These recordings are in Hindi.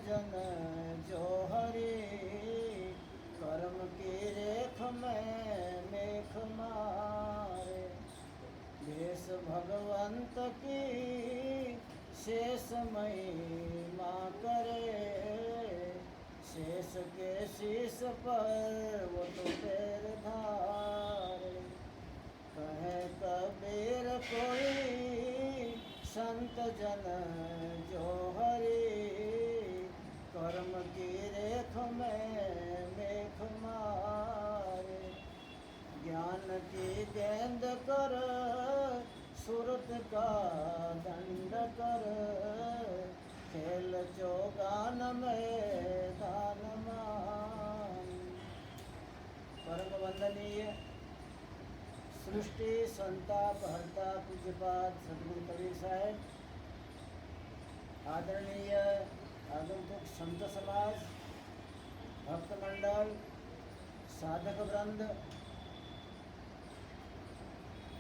जन जो हरे, कर्म की रेख में मेख मारे। देश भगवंत की शेष महिमा करे, शेष के शीश पर वो तो पैर धारे। कहे कबीर कोई संत जन जो हरि, कर्म की रेख में मेख मारे। ज्ञान की गेंद कर सुरत का दंड कर, खेल चौगान में दान मान। परम वंदनीय सृष्टि संताप हरता पूज्यपाद सद्गुरु कबीर साहेब, आदरणीय आगंतुक संत समाज, भक्त मंडल, साधक वृंद,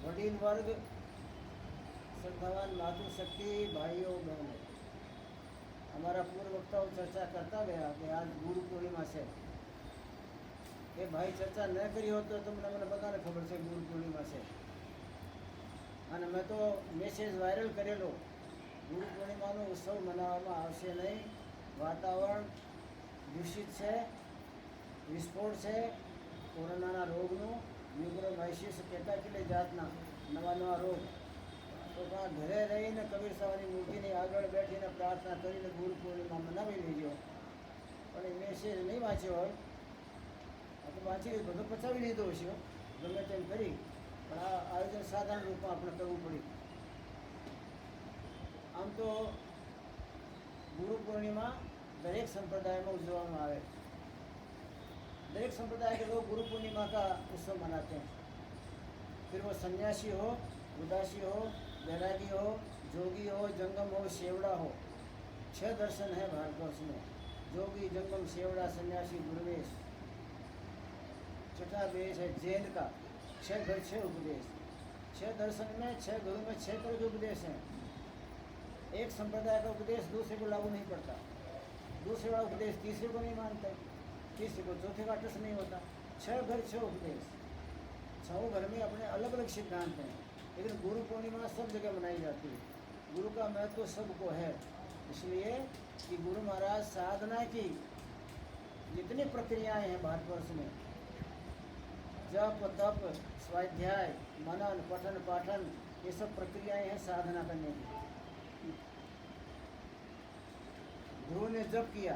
वडील वर्ग, श्रद्धावान मातृशक्ति भाइयों बहनों, हमारा पूर्व वक्ता चर्चा करता गया कि आज गुरु पूर्णिमा से એ ભાઈ ચર્ચા ન કરી હોત તો તમને મને બધાને ખબર છે ગુરુ પૂર્ણિમા છે, અને મેં તો મેસેજ વાયરલ કરેલો ગુરુ પૂર્ણિમાનો ઉત્સવ મનાવવામાં આવશે નહીં, વાતાવરણ દૂષિત છે, વિસ્ફોટ છે કોરોનાના રોગનું, મ્યુકોરમાઇસિસ કેટાકીલી જાતના નવા નવા રોગ, તો ત્યાં ઘરે રહીને કબીર સાહેબની મૂર્તિની આગળ બેઠીને પ્રાર્થના કરીને ગુરુ પૂર્ણિમા મનાવી લેજો. પણ એ મેસેજ નહીં વાંચ્યો હોય તો વાંચી બધું પચાવી લીધો હશે ગમે તેમ કરી, પણ આ આયોજન સાધારણ રૂપમાં આપણે કરવું પડ્યું. આમ તો ગુરુ પૂર્ણિમા દરેક संप्रदाय में ઉજવવામાં આવે, दरेक संप्रदाय के लोग गुरु पूर्णिमा का उत्सव मनाते हैं. फिर वो सन्यासी हो, उदासी हो, बैरागी हो, जोगी हो, जंगम हो, सेवड़ा हो. 6 दर्शन है भारतवर्ष में, जोगी, जंगम, सेवड़ा, सन्यासी, गुरुवेश. छठा वेश है जैन का, 6 घर 6 उपदेश. 6 दर्शन में 6 घरों में 6 तरह के उपदेश हैं. एक संप्रदाय का उपदेश दूसरे को लागू नहीं पड़ता, दूसरे का उपदेश तीसरे को नहीं मानते, तीसरे को चौथे का टच नहीं होता. 6 घर 6 उपदेश, 6 घर में अपने अलग अलग सिद्धांत हैं, लेकिन गुरु पूर्णिमा सब जगह मनाई जाती है. गुरु का महत्व सबको है, इसलिए कि गुरु महाराज साधना की जितनी प्रक्रियाएं हैं भारतवर्ष में, जप तप स्वाध्याय मनन पठन पाठन, ये सब प्रक्रियाएं हैं साधना करने की. ध्रुव ने जप किया,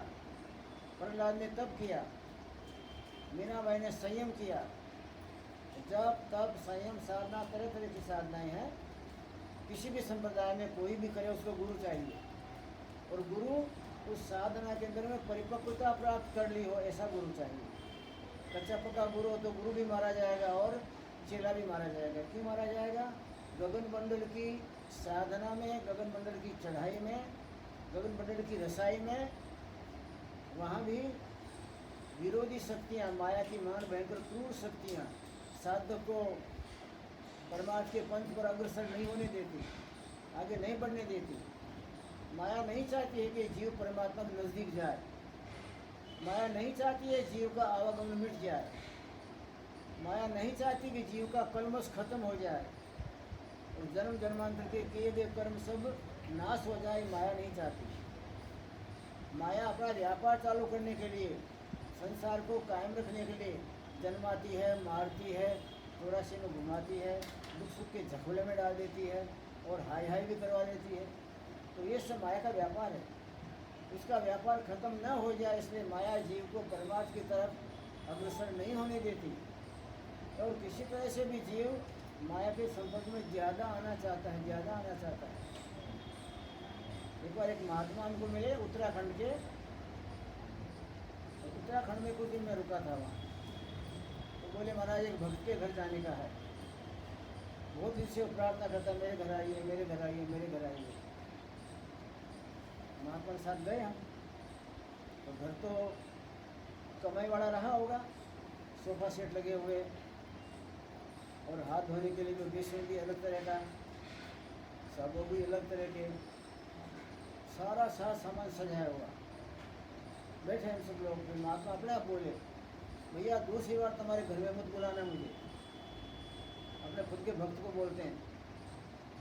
प्रहलाद ने तप किया, मीराबाई ने संयम किया. जप तप संयम साधना तरह तरह की साधनाएं हैं. किसी भी संप्रदाय में कोई भी करे उसको गुरु चाहिए, और गुरु उस साधना के अंदर में परिपक्वता प्राप्त कर ली हो ऐसा गुरु चाहिए. कच्चा पक्का गुरु हो तो गुरु भी मारा जाएगा और चेला भी मारा जाएगा. क्यों मारा जाएगा? गगन मंडल की साधना में, गगन मंडल की चढ़ाई में, गगन मंडल की रसाई में, वहाँ भी विरोधी शक्तियाँ, माया की महान भयंकर क्रूर शक्तियाँ साधक को परमात्मा के पंथ पर अग्रसर नहीं होने देती, आगे नहीं बढ़ने देती. माया नहीं चाहती है कि जीव परमात्मा के नज़दीक जाए, माया नहीं चाहती है जीव का आवागमन मिट जाए, माया नहीं चाहती कि जीव का कलमश खत्म हो जाए और जन्म जन्मांतर के किए गए कर्म सब नाश हो जाए. माया नहीं चाहती. माया अपना व्यापार चालू करने के लिए, संसार को कायम रखने के लिए जन्माती है, मारती है, थोड़ा से में घुमाती है, दुख सुख के झकोले में डाल देती है और हाई हाई भी करवा देती है. तो ये सब माया का व्यापार है. उसका व्यापार खत्म न हो जाए इसलिए माया जीव को परमात्मा की तरफ अग्रसर नहीं होने देती. और किसी तरह से भी जीव माया के संपर्क में ज़्यादा आना चाहता है, ज़्यादा आना चाहता है. एक बार एक महात्मा हमको मिले उत्तराखंड के, उत्तराखंड में कुछ दिन मैं रुका था वहाँ. तो बोले महाराज एक भक्त के घर जाने का है, बहुत दिन से प्रार्थना करता मेरे घर आइए, मेरे घर आइए, मेरे घर आइए. महात्मा के साथ गए हम. तो घर तो कमाई वाला रहा होगा, सोफा सेट लगे हुए और हाथ धोने के लिए जो बेसिन भी अलग तरह का, साबुन भी अलग तरह के, सारा सामान सजाया हुआ. बैठे हम सब लोग, फिर महात्मा अपने आप बोले, भैया दूसरी बार तुम्हारे घर में मत बुलाना मुझे। अपने खुद के भक्त को बोलते हैं,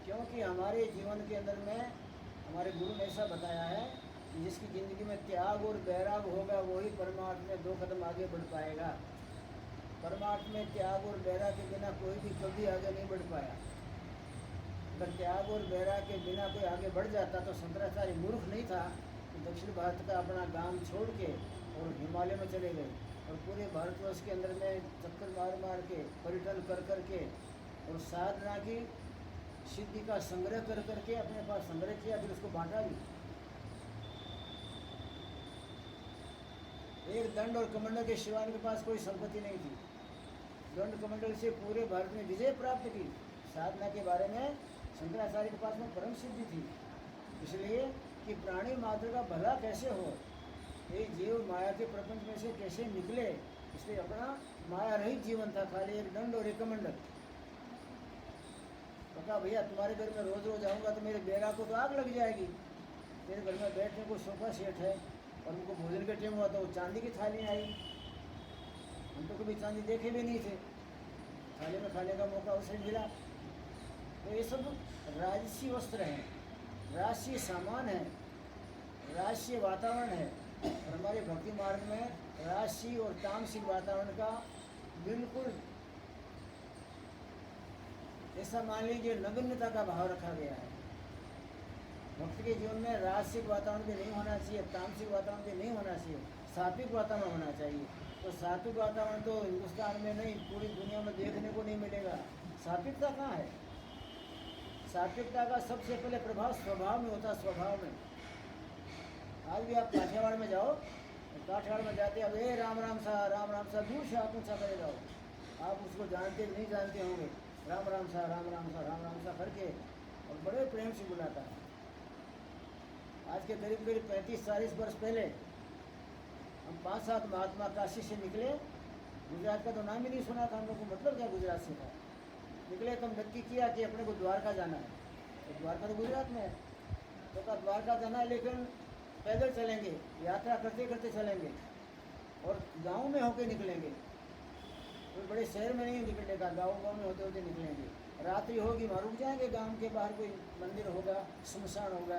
क्योंकि हमारे जीवन के अंदर में हमारे गुरु ने ऐसा बताया है कि जिसकी ज़िंदगी में त्याग और बैराग होगा वही परमार्थ में 2 कदम आगे बढ़ पाएगा। परमार्थ में त्याग और बैराग के बिना कोई भी कभी आगे नहीं बढ़ पाया। अगर त्याग और बैराग के बिना कोई आगे बढ़ जाता तो शंकराचार्य मूर्ख नहीं था कि दक्षिण भारत का अपना गांव छोड़ के और हिमालय में चले गए और पूरे भारतवर्ष के अंदर में चक्कर मार मार के पर्यटन कर कर के और साधना की सिद्धि का संग्रह कर करके अपने पास संग्रह किया, फिर उसको बांटा भी। एक दंड और कमंडल के शिवान के पास कोई संपत्ति नहीं थी। दंड कमंडल से पूरे भारत में विजय प्राप्त की। साधना के बारे में शंकराचार्य के पास में परम सिद्धि थी, इसलिए कि प्राणी मात्र का भला कैसे हो, ये जीव माया के प्रपंच में से कैसे निकले, इसलिए अपना माया रहित जीवन था, खाली एक दंड और एक कमंडल। तो कहा भैया तुम्हारे घर में रोज रोज आऊँगा तो मेरे बेरा को तो आग लग जाएगी। तेरे घर में बैठने को सोफा सेट है और उनको भोजन का टाइम हुआ तो चांदी की थाली आई। हम तो कभी चांदी देखे भी नहीं थे, थाली में खाने का मौका उसे मिला। तो ये सब राजसी वस्त्र हैं, राजसी सामान है, राजसी वातावरण है। और हमारे भक्ति मार्ग में राजसी और तामसिक वातावरण का बिल्कुल ऐसा मान लीजिए नगण्यता का भाव रखा गया है। भक्त के जीवन में राजसिक वातावरण भी नहीं होना चाहिए, तामसिक वातावरण भी नहीं होना चाहिए, सात्विक वातावरण होना चाहिए। तो सात्विक वातावरण तो हिंदुस्तान में नहीं, पूरी दुनिया में देखने को नहीं मिलेगा। सात्विकता कहाँ है? सात्विकता का सबसे पहले प्रभाव स्वभाव में होता है, स्वभाव में। आज भी आप काठियावाड़ में जाओ, काठियावाड़ में जाते अब ए राम राम सा दूर से हाथ ऊँचा करे जाओ। आप उसको जानते नहीं जानते होंगे, राम राम सा करके और बड़े प्रेम से बुलाता है। आज के करीब 35-40 वर्ष पहले हम 5-7 महात्मा काशी से निकले। गुजरात का तो नाम ही नहीं सुना था हम लोग को, मतलब क्या गुजरात से था। निकले तो नक्की किया कि अपने को द्वारका जाना है, तो द्वारका तो गुजरात में है। तो कहा द्वारका जाना है लेकिन पैदल चलेंगे, यात्रा करते करते चलेंगे और गाँव में होके निकलेंगे, कोई बड़े शहर में नहीं निकलने का, गाँव में होते होते निकलेंगे। रात्रि होगी वहाँ रुक जाएंगे, गांव के बाहर कोई मंदिर होगा, शमशान होगा,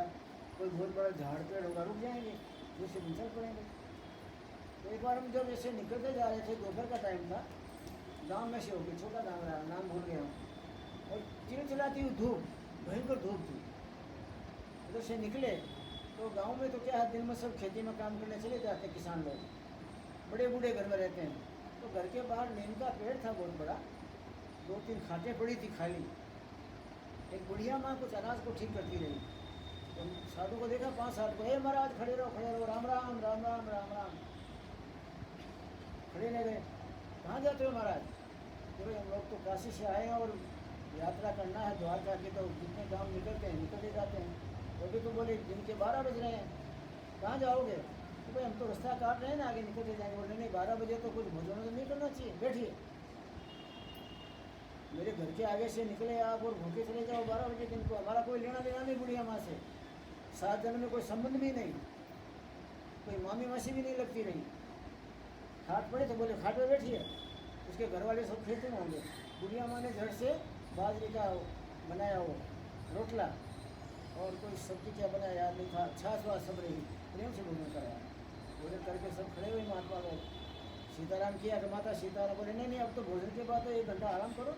कोई बहुत बड़ा झाड़ पेड़ होगा, रुक जाएंगे, दूसरे दिन चल पड़ेंगे। तो एक बार हम जब ऐसे निकलते जा रहे थे, दोपहर का टाइम था, गांव में से होगी, छोटा गाँव रहा, नाम भूल गया हूँ, और चिलचिलाती हुई धूप, भयंकर धूप थी। उधर से निकले तो गाँव में तो क्या है, दिन में सब खेती में काम करने चले जाते किसान लोग, बड़े बूढ़े घर में रहते हैं। तो घर के बाहर नीम का पेड़ था बहुत बड़ा, 2-3 खाटें पड़ी थी खाली। एक बुढ़िया माँ कुछ अनाज को ठीक करती रही, तो साधु को देखा, 5-7 को, महाराज खड़े रहो, राम राम राम राम राम राम। खड़े नहीं गए। कहाँ जाते हो महाराज? तो भाई हम लोग तो काशी से आए हैं और यात्रा करना है द्वारका की, तो जितने गाँव निकलते हैं निकलते जाते हैं। तो भी तो बोले दिन के 12 बज रहे हैं, कहाँ जाओगे? तो भाई हम तो रास्ता काट रहे हैं ना, आगे निकलते जाएंगे। बोले नहीं 12 बजे तो कुछ भोजन तो नहीं करना चाहिए, बैठिए। मेरे घर के आगे से निकले आप और भूखे चले जाओ 12 बजे दिन को, हमारा कोई लेना देना नहीं बुढ़िया माँ से, 7 जन्म में कोई संबंध भी नहीं, कोई मामी मासी भी नहीं लगती रही। खाट पड़े तो बोले खाट पे बैठिए, उसके घर वाले सब खेते होंगे। बुढ़िया माँ ने झट से बाजरे का बनाया वो रोटला और कोई सब्जी क्या बनाया याद नहीं था, छाछ वाछ सब रही, प्रेम से भोजन कराया। भोजन करके सब खड़े हुए महात्मा लोग, सीताराम किया कि माता सीताराम, बोले नहीं अब तो भोजन के बाद तो 1 घंटा आराम करो,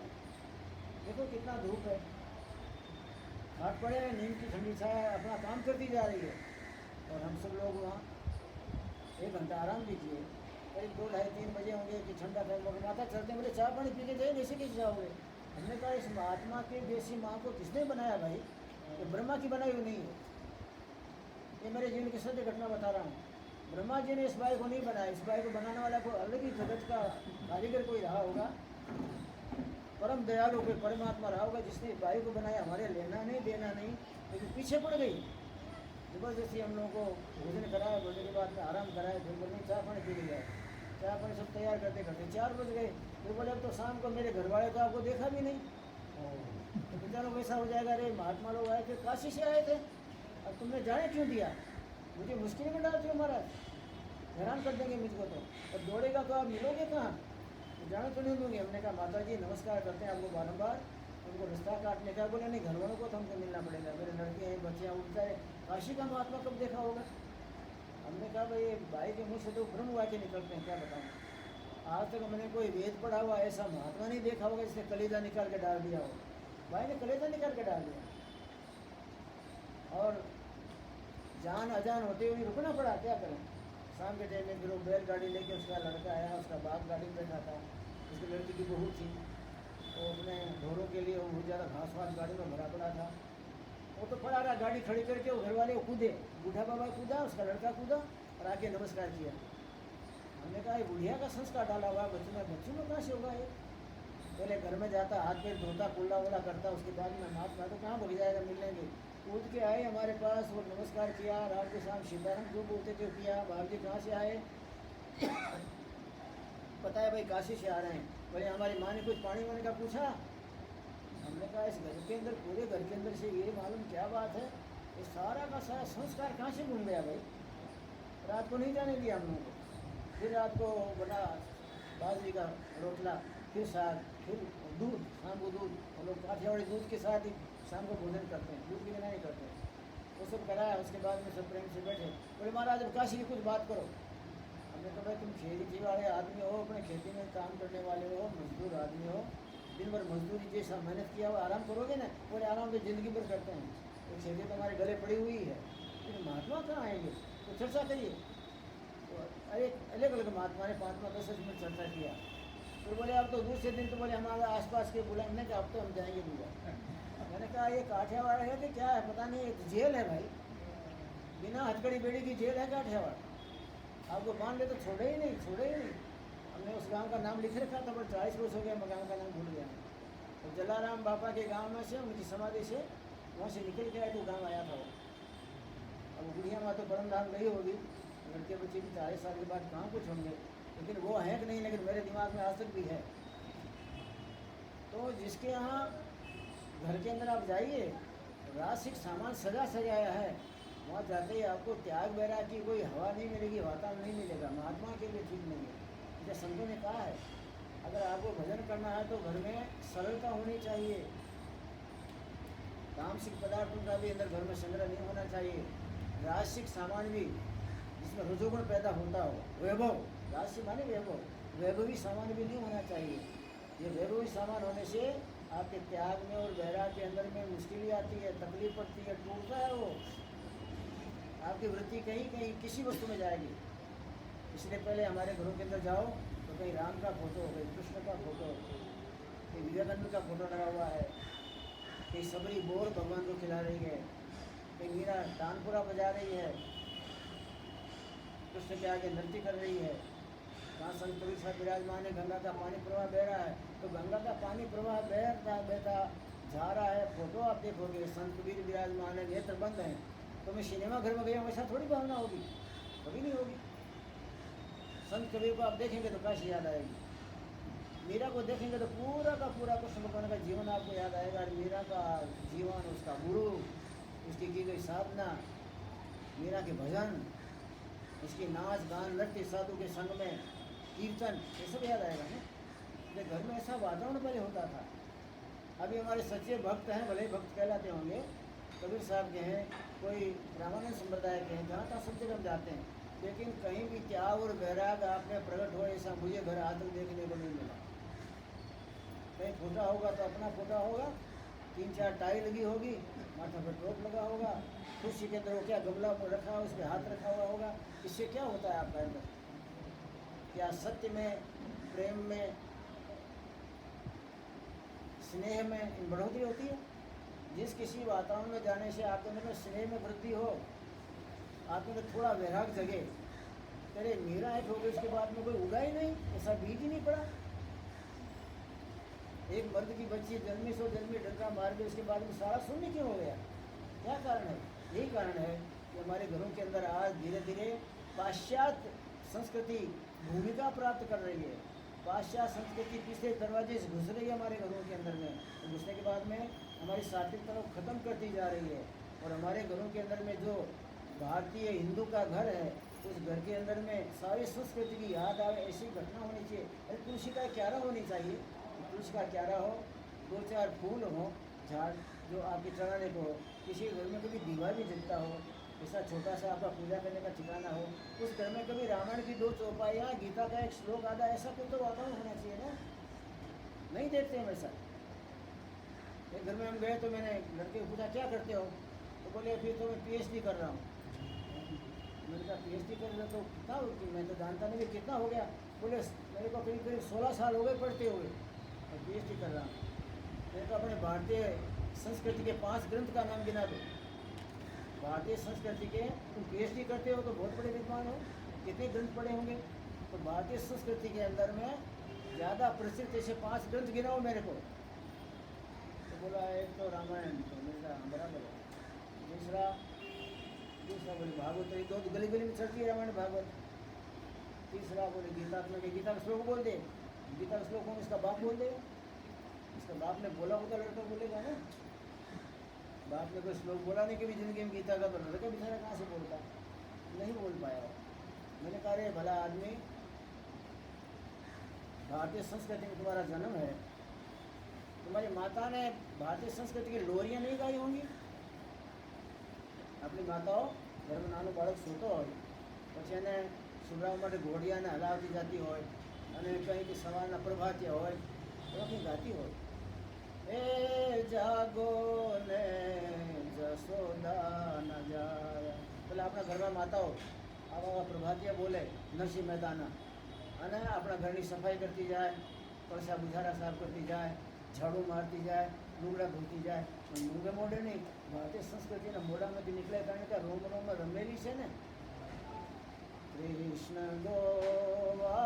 देखो कितना धूप है। हाथ पड़े हैं, नींद की ठंडी छाया अपना काम करती जा रही है और हम सब लोग वहाँ 1 घंटा आराम भी किए। करीब 2-2:30-3 बजे होंगे कि ठंडा टाइम होगा, माता चलते हैं, बोले चाय पानी पी के जाए, ऐसे कैसे जाओगे? हमने कहा इस महात्मा के जैसी माँ को किसने बनाया भाई? ये ब्रह्मा की बनाई हुई नहीं है, ये मेरे जीवन की सत्य घटना बता रहा हूँ। ब्रह्मा जी ने इस बाई को नहीं बनाया, इस बाई को बनाने वाला को अलग ही जगत का कारीगर कोई रहा होगा, परम दयालु कोई परमात्मा रहा होगा जिसने बाई को बनाया। हमारे लेना नहीं देना नहीं, लेकिन पीछे पड़ गई जबरदस्ती। हम लोगों को भोजन कराया, भोजन के बाद में आराम कराया, फिर बोले चाय पानी पी लिया, चाय पानी सब तैयार करते करते 4 बज गए। फिर बोले अब तो शाम को मेरे घर वाले को आपको देखा भी नहीं, तो पिता लोग ऐसा हो जाएगा, अरे महात्मा लोग आए थे, काशी से आए थे, अब तुमने जाने क्यों दिया, मुझे मुश्किल में डालते हो महाराज। हैरान कर देंगे मुझको तो। और दौड़ेगा तो आप मिलोगे कहाँ, तो जाने तो नहीं दूँगी। हमने कहा माता जी नमस्कार करते हैं आपको बारंबार, उनको रास्ता काटने का। बोले नहीं, घर वालों को तो हमको मिलना पड़ेगा, मेरे लड़के हैं बच्चे हैं, उनका है। काशी का महात्मा कब देखा होगा। हमने कहा भाई भाई के मुँह से तो ब्रह्म वाक्य निकलते हैं, क्या बताऊँ। आज तक मैंने कोई वेद पढ़ा हुआ ऐसा महात्मा नहीं देखा होगा जिसने कलेजा निकाल के डाल दिया हो। भाई ने कलेजा निकाल के डाल दिया, और जान अजान होते हुए रुकना पड़ा, क्या करें। शाम के टाइम में फिर वो बैलगाड़ी लेके उसका लड़का आया, उसका बाप गाड़ी में बैठा था, उसकी लड़की की बहू थी, वो अपने ढोरों के लिए वो बहुत ज़्यादा घास वास गाड़ी में भरा पड़ा था। वो तो पड़ा रहा, गाड़ी खड़ी करके वो घर वाले वो कूदे, बूढ़ा बाबा कूदा, उसका लड़का कूदा और आके नमस्कार किया। हमने कहा ये बुढ़िया का संस्कार डाला हुआ बच्चों में कहाँ से होगा ये। पहले घर में जाता, हाथ पैर धोता, कुल्ला वुल्ला करता, उसके बाद में महात्मा तो कहाँ भग जाएगा मिलने के। कूद के आए हमारे पास, वो नमस्कार किया, रात के शाम सीताराम जो बोलते थे किया। बाबू जी कहाँ से आए, पता है भाई काशी से आ रहे हैं। बोले हमारी माँ ने कुछ पानी वानी का पूछा। हमने कहा इस घर के अंदर, पूरे घर के अंदर से ये मालूम क्या बात है, ये सारा का सारा संस्कार कहाँ से घूम गया भाई। रात को नहीं जाने दिया हम लोगों को। फिर रात को बना बाजरी का रोटला, फिर साग, फिर दूध, शाम को दूध। हम लोग काठियावाड़ी दूध के साथ ही शाम को भोजन करते हैं, दूध के बिना नहीं करते। वो सब कराया, उसके बाद में सब प्रेम से बैठे। बोले महाराज अब काशी की कुछ बात करो। हमने कहा भाई तुम खेती वाले आदमी हो, अपने खेती में काम करने वाले हो, मजदूर आदमी हो, दिन भर मजदूरी जैसा मेहनत किया हुआ आराम करोगे ना। बोले आराम तो ज़िंदगी भर करते हैं, तो खेती तो हमारे गले पड़ी हुई है, लेकिन महात्मा कहाँ आएंगे, तो चर्चा करिए। तो अरे अलग अलग महात्मा ने 5-10 मिनट चर्चा किया। फिर बोले अब तो दूसरे दिन तो बोले हमारे आसपास के बुलाए, हमने कहा अब तो हम जाएंगे दूसरा। मैंने कहा ये काठियावाड़ है कि क्या है पता नहीं, एक जेल है भाई, बिना हथकड़ी बेड़ी की जेल है काठियावाड़। आपको मान ले तो छोड़े ही नहीं, छोड़े ही नहीं। हमने उस गांव का नाम लिख रखा था, पर 40 वर्ष हो गया मैं गाँव का नाम भूल गया। तो जलाराम बापा के गांव में से, उनकी समाधि से वहाँ से निकल के आए तो गाँव आया था वो। अब बुढ़िया माँ तो परम धाम गई होगी, लड़के बच्चे भी 40 साल के बाद कहाँ कुछ होंगे, लेकिन वो है कि नहीं, लेकिन मेरे दिमाग में आज तक भी है। तो जिसके यहाँ घर के अंदर आप जाइए, राशिक सामान सजा सजाया है, वहाँ जाते ही आपको त्याग वैराग की कोई हवा नहीं मिलेगी, वातावरण नहीं मिलेगा। महात्मा के लिए ठीक नहीं है। जैसे संतों ने कहा है अगर आपको भजन करना है तो घर में सरलता होनी चाहिए, तामसिक पदार्थों का भी अंदर घर में संग्रह नहीं होना चाहिए, राशिक सामान भी जिसमें रजोगुण पैदा होता हो, वैभव, राशि माने वैभव, वैभवी सामान भी नहीं होना चाहिए। ये वैभवी सामान होने से आपके त्याग में और वैराग के अंदर में मुश्किलें आती है, तकलीफ पड़ती है, टूटता है वो, आपकी वृत्ति कहीं कहीं किसी वस्तु में जाएगी। इसलिए पहले हमारे घरों के अंदर जाओ तो कहीं राम का फोटो, कहीं कृष्ण का फोटो, कहीं विवेकानंद का फोटो लगा हुआ है, कहीं सबरी बोर भगवान को खिला रही है, कहीं मीरा तानपुरा बजा रही है, कृष्ण के आगे नृत्य कर रही है, कहाँ संत कबीर साहब विराजमान है, गंगा का पानी प्रवाह बह रहा है। तो गंगा का पानी प्रवाह बहता जा रहा है, फोटो आप देखोगे संत कबीर विराजमान है, नेत्र बंद है, तो मैं सिनेमा घर में गया हूँ ऐसा थोड़ी भावना होगी, कभी नहीं होगी। संत कबीर को आप देखेंगे तो काशी याद आएगी, मीरा को देखेंगे तो पूरा का पूरा कृष्ण भगवान का जीवन आपको याद आएगा। मीरा का जीवन, उसका गुरु, उसकी की गई साधना, मीरा के भजन, इसकी नाच गान नृत्य, साधु के संग में कीर्तन, ये सब याद आएगा ना। तो घर में ऐसा वातावरण पहले होता था। अभी हमारे सच्चे भक्त हैं, भले भक्त कहलाते होंगे, कबीर साहब के हैं, कोई ब्राह्मण संप्रदाय के हैं, जहाँ तक सब जगह जाते हैं, लेकिन कहीं भी त्याग और वैराग आपने प्रकट हो ऐसा मुझे घर आज तक देखने को नहीं मिला। कहीं फोटा होगा तो अपना फोटा होगा, 3-4 टाई लगी होगी, माथा पर टोप लगा होगा, कुर्सी के अंदर वो क्या गमला रखा है, उसमें हाथ रखा हुआ होगा। इससे क्या होता है आपका अंदर? क्या सत्य में, प्रेम में, स्नेह में बढ़ोतरी होती है? जिस किसी वातावरण में जाने से आपके अंदर में स्नेह में वृद्धि हो, आपके अंदर थोड़ा वैराग जगे, तेरे मीरा एक हो गई, उसके बाद में कोई उगा ही नहीं, ऐसा बीज ही नहीं पड़ा। एक मर्द की बच्ची जन्मी सो जन्मी डंका मार गई, उसके बाद में सारा शून्य क्यों हो गया? क्या कारण है? यही कारण है कि हमारे घरों के अंदर आज धीरे धीरे पाश्चात्य संस्कृति भूमिका प्राप्त कर रही है। पाश्चात्य संस्कृति पिछले दरवाजे से घुस रही है हमारे घरों के अंदर में, तो घुसने के बाद में हमारी सात्विक तरफ खत्म करती जा रही है। और हमारे घरों के अंदर में जो भारतीय हिंदू का घर है, उस घर के अंदर में सारी संस्कृति की याद आवे ऐसी घटना होनी चाहिए। अरे तुलसी का क्यारा होनी चाहिए, तुलसी का क्यारा हो, 2-4 फूल हो, झाड़ जो आपके चढ़ाने को हो, किसी घर में कभी दीवा भी जलता हो, ऐसा छोटा सा आपका पूजा करने का ठिकाना हो, उस घर में कभी रामायण की 2 चौपाइयाँ, गीता का एक श्लोक आधा, ऐसा कुछ तो वातावरण होना चाहिए ना। नहीं देखते हम ऐसा। एक घर में हम गए तो मैंने लड़के को पूछा क्या करते हो, तो बोले फिर तो मैं PhD कर रहा हूँ। मैंने कहा PhD कर रहे तो कितना हो, मैं तो जानता नहीं कितना हो गया। बोले मेरे को करीब करीब 16 साल हो गए पढ़ते हुए और PhD कर रहा हूँ। मैंने कहा अपने भारतीय संस्कृति के 5 ग्रंथ का नाम गिना दो। भारतीय संस्कृति के तुम PhD करते हो तो बहुत बड़े विद्वान हो, कितने ग्रंथ पढ़े होंगे। तो भारतीय संस्कृति के अंदर में ज़्यादा प्रसिद्ध ऐसे 5 ग्रंथ गिनाओ मेरे को। तो बोला एक तो रामायण, तो मैंने कहा बराबर है। दूसरा बोले भागवत, तो ये 2 गली गली में चलती है रामायण भागवत। तीसरा बोले गीता में, गीता का श्लोक बोल दे, गीता का श्लोक में इसका बाप बोल दे, इसका बाप ने बोला होगा लड़का बोलेगा ना। बाप ने कोई श्लोक बोला नहीं कभी जिंदगी में गीता का, तो लड़का बेचारा कहाँ से बोलता, नहीं बोल पाया। मैंने कहा रे भला आदमी, भारतीय संस्कृति में तुम्हारा जन्म है, तुम्हारी माता ने भारतीय संस्कृति की लोरियाँ नहीं गाई होंगी। अपनी माताओ घर में नाનું બાળક સૂતો હોય પછી એને સુવડાવવા માટે ઘોડિયાને હલાવતી જતી હોય અને કંઈક સવારના પ્રભાતિયા હોય એવા કંઈ ગાતી હોય, એ જાગો ને જશોદા ન જાય, પેલા આપણા ઘરમાં માતાઓ આવા પ્રભાતિયા બોલે નરસિંહ મહેતાના, અને આપણા ઘરની સફાઈ કરતી જાય, કળશા બુઝારા સાફ કરતી જાય, ઝાડુ મારતી જાય, લુગડા ધોતી જાય, મૂંગે મોઢે નહીં, ભારતીય સંસ્કૃતિના મોઢામાંથી નીકળે, કારણ કે રોમ રોમ રમેલી છે ને। કૃષ્ણ ગોવાળિયા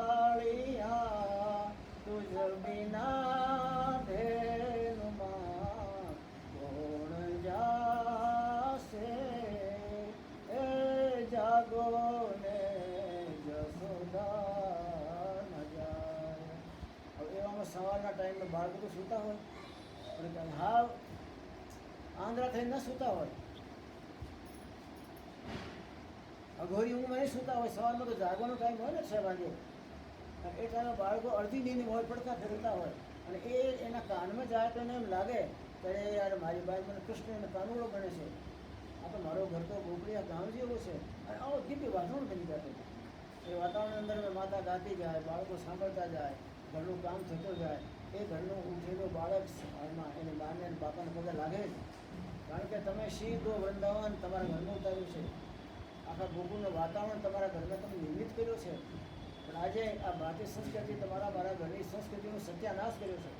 તુજ વિના ધેનુમાં કોણ જાશે, એ જાગો ને જશોદા ન જાય। હવે એવામાં સવારના ટાઈમે બાળકો તો સૂતા હોય, પણ હા આંધળા થઈને ન સૂતા હોય, અઘોરી ઊંઘમાં નહીં સૂતા હોય, સવારમાં તો જાગવાનો ટાઈમ હોય ને 6 વાગે, એ ટાઈમે બાળકો અડધી નીંદ હોય પડતા ફેરતા હોય, અને એ એના કાનમાં જાય તો એને એમ લાગે કે અરે યાર મારી બાઈ મને કૃષ્ણ એને કાનુડો ગણે છે, આ તો મારો ઘર તો ગોપડિયા ગામ જેવો છે, અને આવો દિવ્ય વાતાવરણ બની જતું। એ વાતાવરણ અંદર માતા ગાતી જાય, બાળકો સાંભળતા જાય, ઘરનું કામ થતું જાય, એ ઘરનું ઉઠેલું બાળક હાલમાં એને માને અને બાપાને પગે લાગે જ, કારણ કે તમે સીધો વૃંદાવન તમારા ઘરમાં ઉતાર્યું છે, આખા ગોકુળનું વાતાવરણ તમારા ઘરમાં તમે નિર્મિત કર્યો છે, પણ આજે આ ભારતીય સંસ્કૃતિ તમારા મારા ઘરની સંસ્કૃતિનો સત્યાનાશ કર્યો છે।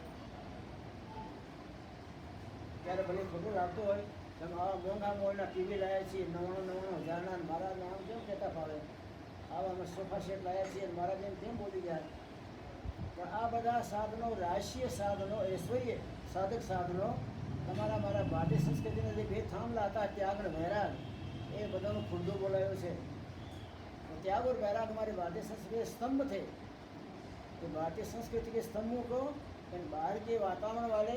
ત્યારે ભલે ખોટું લાગતું હોય, તમે આવા મોંઘા મોલના ટીવી લાવ્યા છીએ 99,000ના, મારા નામ કેમ કહેતા ફાવે, આવા અમે સોફા સેટ લાવ્યા છીએ મારા જેમ કેમ બોલી જાય, પણ આ બધા સાધનો રાશિય સાધનો, ઐશ્વર્ય સાધક સાધનો તમારા મારા ભારતીય સંસ્કૃતિના જે 2 થાંભલા હતા ત્યાગ અને વૈરાગ, એ બધાનો ખુરદો બોલાયો છે। तो त्याग और वैराग हमारे भारतीय संस्कृति के स्तंभ थे। तो भारतीय संस्कृति के स्तंभों को इन बाहर के वातावरण वाले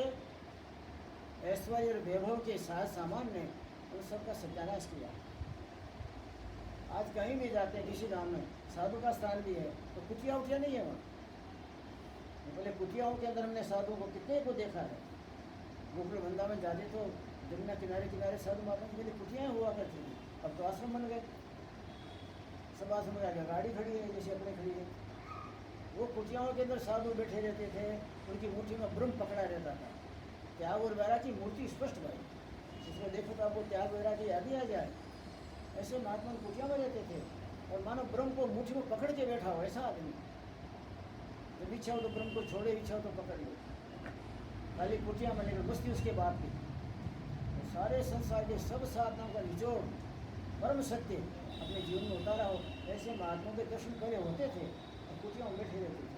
ऐश्वर्य और वैभव के साथ सामान ने उन सबका सत्यानाश किया। आज कहीं भी जाते हैं किसी गांव में साधु का स्थान भी है तो कुटिया उठिया नहीं है वहाँ। पहले कुटियाओं के अंदर हमने साधु को कितने को देखा है। गोकुल वृंदावन जाते तो जमुना किनारे किनारे साधु माता की पहले कुटियाएँ हुआ करती थी, अब तो आश्रम बन गए, सब आश्रम में आगे गाड़ी खड़ी है जैसे अपने खड़ी है। वो कुटियाओं के अंदर साधु बैठे रहते थे, उनकी मुट्ठी में ब्रह्म पकड़ा रहता था। त्याग और वैराग की मूर्ति स्पष्ट भाई, जिसमें देखो तो आपको त्याग वैराग की याद ही आ जाए। ऐसे महात्मा कुटिया में रहते थे और मानो ब्रह्म को मुट्ठी में पकड़ के बैठा हो ऐसा आदमी। जब इच्छा हो तो ब्रह्म को छोड़े, इच्छा हो तो पकड़ लो। खाली कुटिया में नहीं, बस्ती उसके बाप की। तो सारे संसार के सब साधनों का निचोड़ परम सत्य अपने जीवन में उतारा हो, ऐसे महात्माओं के दर्शन करे होते थे और कुटिया में बैठे रहते थे।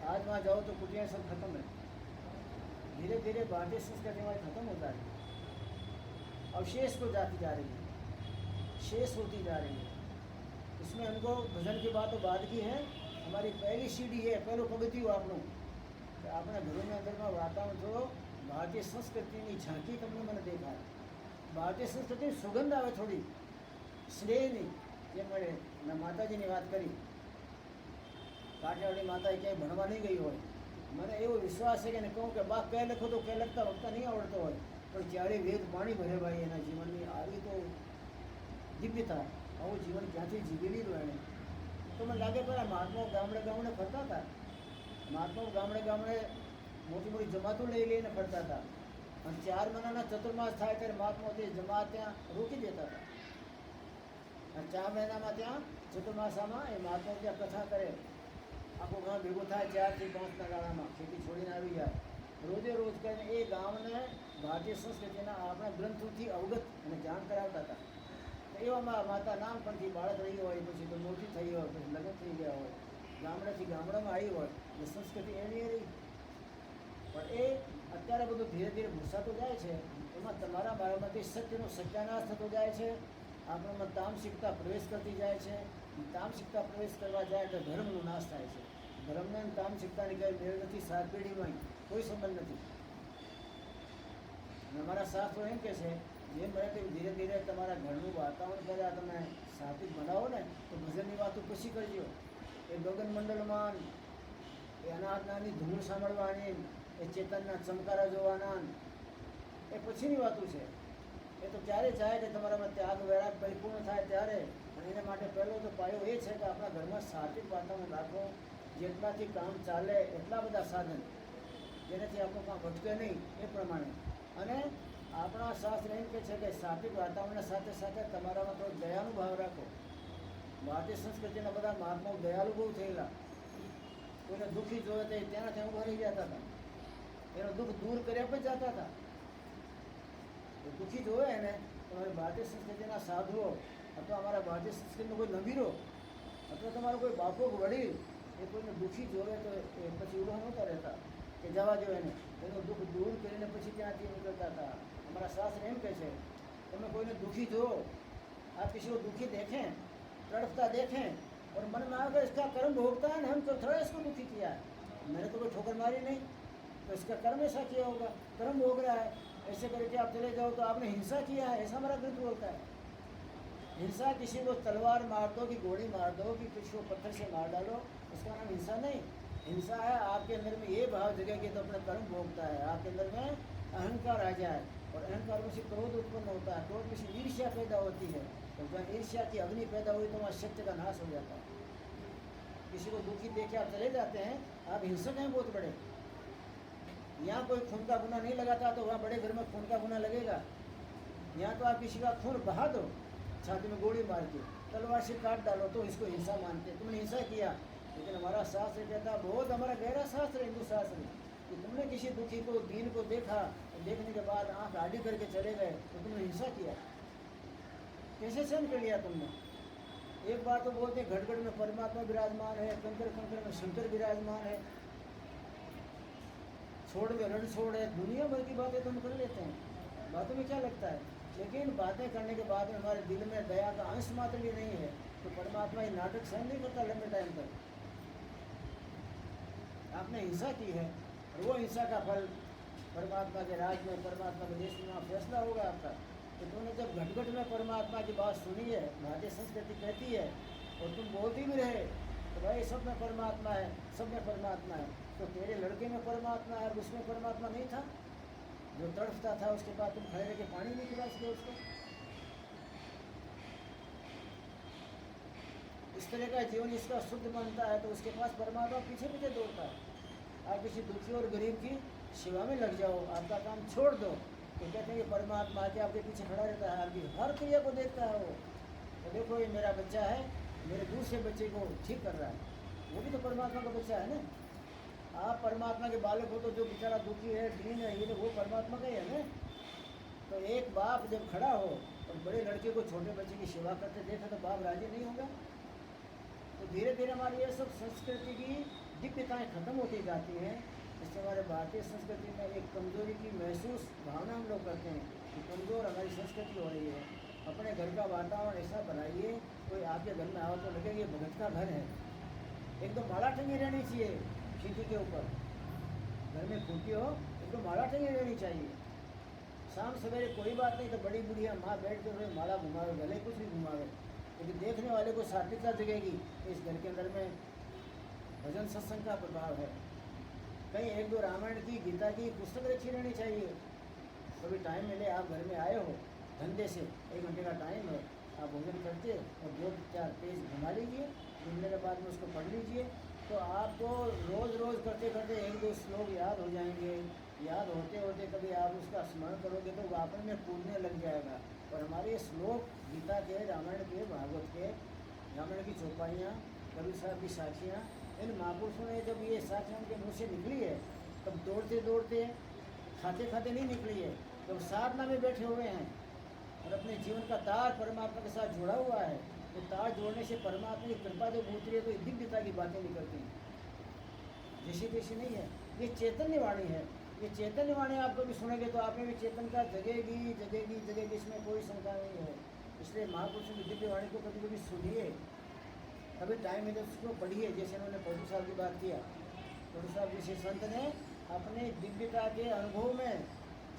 आज वहाँ जाओ तो कुटिया सब खत्म है। धीरे धीरे भारतीय संस्कृति हमारी खत्म होता है, अवशेष को जाती जा रही है, शेष होती जा रही है। इसमें हमको भजन की बात तो बाद की है, हमारी पहली सीढ़ी है, पहलो पगथी हो आप लोग अपना घरों में अंदर में वातावरण जो भारतीय संस्कृति की झांकी तुमने मैंने देखा है। ભારતીય સંસ્કૃતિ સુગંધ આવે થોડી, સ્નેહની. જે મળે મેં માતાજીની વાત કરી, કાઠિયાવાડી માતા ક્યાંય ભણવા નહીં ગઈ હોય, મને એવો વિશ્વાસ છે કે એને કહું કે બા કહે લખો તો કહે લખતા વખતા નહીં આવડતો હોય, પણ જ્યારે વેદ પાણી ભરે ભાઈ એના જીવનની આવી તો દિવ્યતા, આવું જીવન ક્યાંથી જીવી લીધું એણે. તો મને લાગે પેલા મહાત્માઓ ગામડે ગામડે ફરતા હતા, મહાત્માઓ ગામડે ગામડે મોટી મોટી જમાતો લઈ લઈને ફરતા હતા, અને 4 મહિનાના ચતુર્માસ થાય ત્યારે મહાત્માઓ તે જમાત ત્યાં રોકી દેતા હતા, અને 4 મહિનામાં ત્યાં ચતુર્માસામાં એ મહાત્માઓ ત્યાં કથા કરે, આખું ગામ ભેગું થાય 4 થી 5ના ગાળામાં, ખેતી છોડીને આવી જાય, રોજે રોજ કરીને એ ગામને ભારતીય સંસ્કૃતિના આપણા ગ્રંથોથી અવગત અને જાણ કરાવતા હતા. એવામાં માતા નાનપણથી બાળક રહી હોય, પછી તો મોટી થઈ હોય, પછી લગ્ન થઈ ગયા હોય, ગામડેથી ગામડામાં આવી હોય, એ સંસ્કૃતિ એની રહી. પણ એ અત્યારે બધું ધીરે ધીરે ભૂસાતું જાય છે, એમાં તમારા મારામાંથી સત્યનો સત્યાનાશ થતો જાય છે, આપણામાં તામસિકતા પ્રવેશ કરતી જાય છે. તામસિકતા પ્રવેશ કરવા જાય એટલે ધર્મનો નાશ થાય છે. ધર્મને તામસિકતાની કંઈ મેળ નથી, 7 પેઢીમાં કોઈ સંબંધ નથી. અને અમારા શાસ્ત્રો એમ કહે છે, જેમ બને તેમ ધીરે ધીરે તમારા ઘરનું વાતાવરણ પહેલાં તમે સાત્વિક બનાવો ને, તો ભજનની વાતો પછી કરજો. એ ગગન મંડળમાં એ અનાહતનાની ધૂળ સાંભળવાની, એ ચેતનના ચમકારા જોવાના, એ પછીની વાતો છે. એ તો ક્યારે જાય કે તમારામાં ત્યાગ વૈરાગ પરિપૂર્ણ થાય ત્યારે. અને એના માટે પહેલો તો પાયો એ છે કે આપણા ઘરમાં સાત્વિક વાતાવરણ રાખો, જેટલાથી કામ ચાલે એટલા બધા સાધન, જેનાથી આપણું કામ ભટકે નહીં એ પ્રમાણે. અને આપણા શાસ્ત્ર એમ કહે છે કે સાત્વિક વાતાવરણની સાથે સાથે તમારામાં થોડો દયાનું ભાવ રાખો. ભારતીય સંસ્કૃતિના બધા મહાત્માઓ દયાળુ બહુ થયેલા, કોઈને દુઃખી જોવે તો ત્યાં ત્યાં ઉભા રહી જતા હતા, એનો દુઃખ દૂર કર્યા પણ જતા હતા. દુઃખી જોવે એને તમારી ભારતીય સંસ્કૃતિના સાધુઓ, અથવા અમારા ભારતીય સંસ્કૃતિનો કોઈ નબીરો, અથવા તમારો કોઈ બાપો વડીલ, એ કોઈને દુઃખી જોવે તો એ પછી ઉભા નહોતા રહેતા કે જવા દો એને, એનું દુઃખ દૂર કરીને પછી ત્યાંથી નીકળતા હતા. हमारा शास्त्र एम कहे तुम्हें कोई दुखी जो, आप किसी को दुखी देखें, तड़पता देखें और मन में आकर इसका कर्म भोगता है ना, हम तो थोड़ा इसको दुखी किया है, मैंने तो कोई ठोकर मारी नहीं, तो इसका कर्म ऐसा किया होगा, कर्म भोग रहा है, ऐसे करके आप चले जाओ तो आपने हिंसा किया है, ऐसा हमारा ग्रंथ बोलता है. हिंसा किसी को तलवार मार दो कि गोली मार दो कि किसी को पत्थर से मार डालो, उसका नाम हिंसा नहीं. हिंसा है आपके अंदर में ये भाव जगह कि तो अपना कर्म भोगता है, आपके अंदर में अहंकार आ जाए, और अहंकार में से क्रोध उत्पन्न होता है, क्रोध में से ईर्ष्या पैदा होती है, तो जब ईर्ष्या की अग्नि पैदा हुई तो वहाँ सत्य का नाश हो जाता है. किसी को दुखी देख के आप चले जाते हैं, आप हिंसक हैं बहुत बड़े. यहाँ कोई खून का गुना नहीं लगाता तो वहाँ बड़े घर में खून का गुना लगेगा. यहाँ तो आप किसी का खून बहा दो, छाती में गोली मार के, तलवार से काट डालो तो इसको हिंसा मानते, तुमने हिंसा किया. लेकिन हमारा शास्त्र कहता है, बहुत हमारा गहरा शास्त्र है हिंदू शास्त्र, कि तुमने किसी दुखी को दीन को देखा, देखने के बाद आंख आड़ी करके चले गए तो तुमने हिंसा किया. कैसे सहन कर लिया तुमने? एक बात तो बोलते हैं, घट घट में परमात्मा विराजमान है, कंकर कंकर में शंकर विराजमान है, छोड़ में रण छोड़ है, दुनिया भर की बातें तुम कर लेते हैं, बातों में क्या लगता है. लेकिन बातें करने के बाद में हमारे दिल में दया का अंश मात्र भी नहीं है, तो परमात्मा ये नाटक सहन नहीं करता लंबे टाइम तक. आपने हिंसा की है, और वो हिंसा का फल परमात्मा के राज में, परमात्मा के देश में फैसला होगा आपका. तो तुमने जब घट घट में परमात्मा की बात सुनी है, भारतीय संस्कृति कहती है, और तुम बोलती भी रहे तो भाई सब में परमात्मा है, सब में परमात्मा है, तो तेरे लड़के में परमात्मा है और उसमें परमात्मा नहीं था? जो तड़पता था उसके बाद तुम खड़े रह के पानी नहीं पिला सके उसको? इस तरह का जीवन इसका शुद्ध बनता है तो उसके पास परमात्मा पीछे पीछे दौड़ता है. आप किसी दुखी और गरीब की सेवा में लग जाओ, आपका काम छोड़ दो, तो कहते हैं कि परमात्मा के आपके पीछे खड़ा रहता है, आपकी हर क्रिया को देखता है वो. तो देखो ये मेरा बच्चा है, मेरे दूसरे बच्चे को ठीक कर रहा है, वो भी तो परमात्मा का बच्चा है ना. आप परमात्मा के बालक हो तो जो बेचारा दुखी है, दीन है, ये तो वो परमात्मा का ही है ना. तो एक बाप जब खड़ा हो और बड़े लड़के को छोटे बच्चे की सेवा करते देखे तो बाप राजी नहीं होगा. तो धीरे धीरे हमारी ये सब संस्कृति की दिव्यताएँ खत्म होती जाती हैं. इससे हमारे भारतीय संस्कृति में एक कमजोरी की महसूस भावना हम लोग करते हैं कि कमज़ोर हमारी संस्कृति हो रही है. अपने घर का वातावरण ऐसा बनाइए, कोई आपके घर में आओ तो लगे ये भगत का घर है. एकदम माला टंगी रहनी चाहिए खिड़की के ऊपर, घर में खूंटी हो एकदम माला टंगी रहनी चाहिए. शाम सवेरे कोई बात नहीं तो बड़ी बुढ़िया माँ बैठ कर माला घुमावे, गले कुछ भी घुमावे, लेकिन देखने वाले को सात्विकता जगेगी तो इस घर के अंदर में भजन सत्संग का प्रभाव है। कहीं एक दो रामायण की, गीता की पुस्तक रखी रहनी चाहिए। कभी टाइम मिले, आप घर में आए हो धंधे से, 1 घंटे का टाइम है, आप भोजन करते और 2-4 पेज घुमा लीजिए, घूमने के बाद में उसको पढ़ लीजिए, तो आपको रोज़ रोज़ करते करते 1-2 श्लोक याद हो जाएंगे। याद होते होते कभी आप उसका स्मरण करोगे तो वापस में कूदने लग जाएगा। और हमारे ये श्लोक गीता के, रामायण के, भागवत के, रामायण की चौपाइयाँ, कबीर साहब की साखियाँ, इन महापुरुषों ने जब ये साखियाँ उनके मुँह से निकली है तब दौड़ते दौड़ते, खाते खाते नहीं निकली है, जब साधना में बैठे हुए हैं और अपने जीवन का तार परमात्मा के साथ जुड़ा हुआ है, तो तार जोड़ने से परमात्मा की कृपा जब होती है तो दिव्यता की बातें निकलती हैं, जैसे तैसे नहीं है। ये चैतन्य वाणी है, ये चैतन्य वाणी आप कभी सुनेंगे तो आप में भी चेतनता जगेगी जगेगी जगेगी, इसमें कोई शंका नहीं है। इसलिए महापुरुषों की दिव्य वाणी को कभी कभी सुनिए, कभी टाइम मिले उसको पढ़िए। जैसे उन्होंने पौधू साहब की बात किया, पौधू साहब जैसे संत ने अपने दिव्यता के अनुभव में,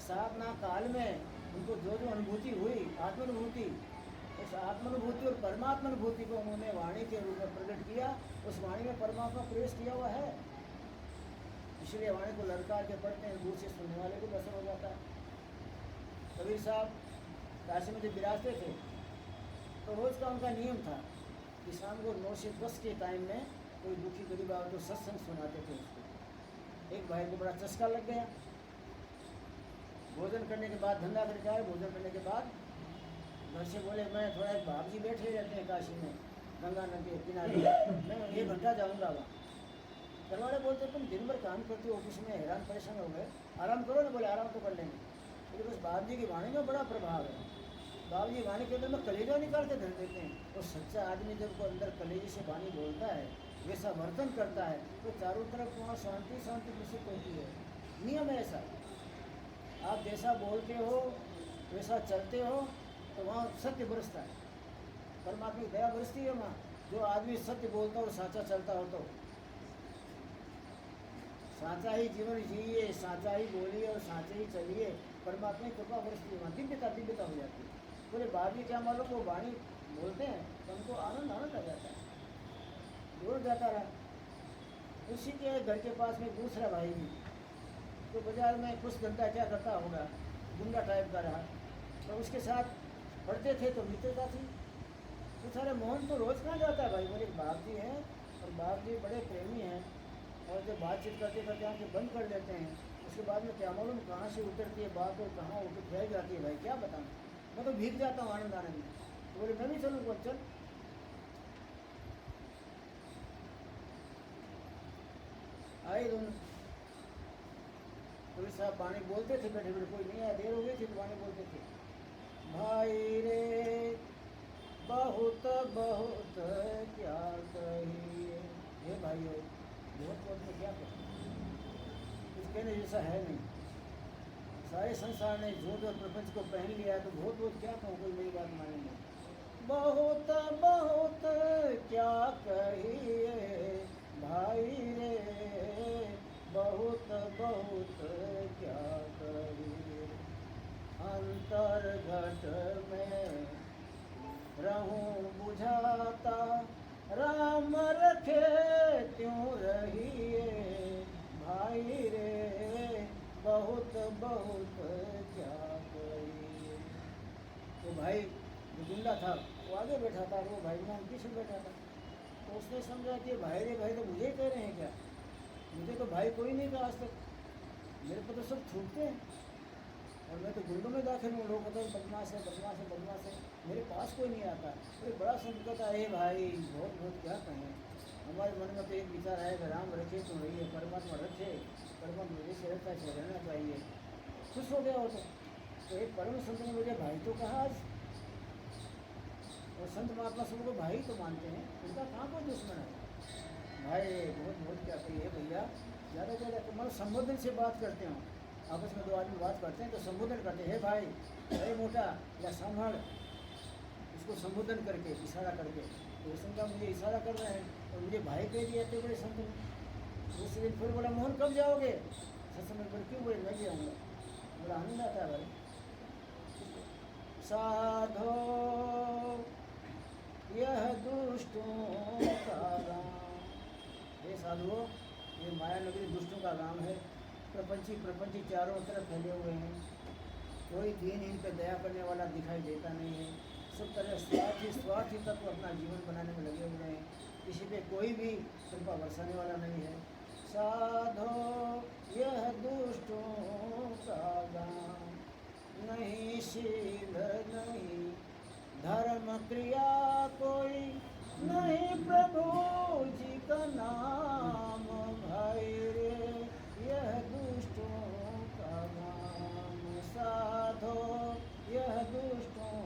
साधना काल में उनको जो जो अनुभूति हुई, आत्मानुभूति, उस आत्मानुभूति और परमात्मानुभूति को उन्होंने वाणी के रूप में प्रकट किया। उस वाणी में परमात्मा प्रवेश किया हुआ है, इसलिए वाणी को ललकार के पढ़ते हैं, दूर से सुनने वाले को दर्शन हो जाता है। कबीर साहब काशी में जब विराजते थे तो रोज़ का उनका नियम था कि शाम को 9 से 10 के टाइम में कोई दुखी गरीब आए तो सत्संग सुनाते थे उसको। एक भाई को बड़ा चस्का लग गया, भोजन करने के बाद, धंधा करके आए, भोजन करने के बाद घर से बोले मैं थोड़ा, एक भाभी जी बैठे रहते हैं काशी में गंगा नदी के किनारे, मैं 1 घंटा जाऊँगा वहाँ। घर वाले बोलते तुम दिन भर काम करते हो, ऑफिस में हैरान परेशान हो गए, आराम करो ना। बोले आराम तो कर लेंगे, लेकिन उस बाबू जी की वाणी में बड़ा प्रभाव है। बाबू जी वाणी के अंदर में कलेजा निकाल के धर देते हैं। और सच्चा आदमी जब को अंदर कलेजे से वाणी बोलता है, वैसा वर्तन करता है, तो चारों तरफ वहाँ शांति शांति विकसित होती है। नियम है ऐसा, आप जैसा बोलते हो वैसा चलते हो तो वहाँ सत्य बरसता है, परमात्मा की दया बरसती है वहाँ। जो आदमी सत्य बोलता और साचा चलता हो तो साचा ही जीवन जिए, साचा ही बोलिए और साचा ही चलिए, परमात्मा की कृपा बरसती है वहाँ, दिव्यता दिव्यता हो जाती है। बोले बाबी क्या मालूम, वो वाणी बोलते हैं तो उनको आनंद आनंद आ जाता है, जोर जाता रहा। उसी के घर के पास में दूसरा भाई भी, तो बाजार में कुछ घंटा क्या करता होगा, गुंडा टाइप का रहा, तो उसके साथ पढ़ते थे तो मित्रता थी। तो सारे मोहन तो रोज़ कहाँ जाता है भाई। बोले बाप जी हैं और बाप जी बड़े प्रेमी हैं, और जब बातचीत करते करते आँखें बंद कर लेते हैं, उसके बाद में क्या मालूम कहाँ से उतरती है बात और कहाँ उतर फैल जाती है भाई, क्या बताऊँ। मैं तो भीग जाता हूँ आनंद आनंद में। तो बोले मैं भी चलूँ, बोल चल। आए दोनों, पुलिस साहब वाणी बोलते थे बैठे बैठे, कोई नहीं आया, देर हो गई थी तो वाणी बोलते थे, भाई रे बहुत बहुत क्या कहिए, हे भाई हो बहुत बहुत में क्या कहें, कुछ कहने जैसा है नहीं। सारे संसार ने झूठ और प्रपंच को पहन लिया है तो बहुत बहुत क्या कहूँ, कोई मेरी बात मानेंगे। बहुत बहुत क्या कहिए भाई रे, बहुत बहुत क्या कहिए, अंतर घट में रहूं बुझाता, राम रखे त्यों रहिए भाई रे, बहुत बहुत क्या कहिए। तो भाई जो गुंडा था वो आगे बैठा था, वो भाई मोहन पीछे बैठा था। तो उसने समझा कि भाई रे भाई तो मुझे ही कह रहे हैं क्या, मुझे तो भाई कोई नहीं कहा आज तक, मेरे को तो सब थूकते हैं और मैं तो गुंडों में दाखिल हूँ, लोग कहते हैं बदमाश है बदमाश है बदमाश है, मेरे पास कोई नहीं आता। तो बड़ा संकट है भाई, बहुत बहुत क्या कहें। हमारे मन में तो एक विचार आएगा, राम रखे तो रहिए, परमात्मा रखे, परमात्मा जैसे रहता है रहना चाहिए। खुश हो गया हो तो एक परम संत ने मुझे भाई तो कहा आज, और संत महात्मा सबको भाई तो मानते हैं, उनका कहाँ कोई दुश्मन है। भाई बहुत बहुत क्या कहिए भैया, ज़्यादा ज़्यादा तो मतलब संबोधन से बात करते हो, आपस में 2 आदमी बात करते हैं तो संबोधन करते हैं, हे भाई, अरे मोटा या संभल, इसको संबोधन करके इशारा करके। तो उस का मुझे इशारा कर रहे हैं और मुझे भाई कह दिया इतने बड़े संत ने। उस दिन फिर बोला मोहन कब जाओगे सत्संग में, बोले क्यों, बोले मैं भी आऊँगा। बड़ा आनंद आता है भाई, साधो यह दुष्टों का गांव। ये साधुओं, ये माया नगरी दुष्टों का गांव है। प्रपंची चारों तरफ फैले हुए हैं। कोई दीन इन पर दया करने वाला दिखाई देता नहीं है। सब तरह स्वार्थी तत्व अपना जीवन बनाने में लगे हुए हैं। किसी पे कोई भी कृपा बरसाने वाला नहीं है। साधो यह दुष्टों का गांव, नहीं शील नहीं धर्म क्रिया कोई, नहीं प्रभु जी का नाम। भाई रे यह दुष्टों का गांव, साधो यह दुष्टों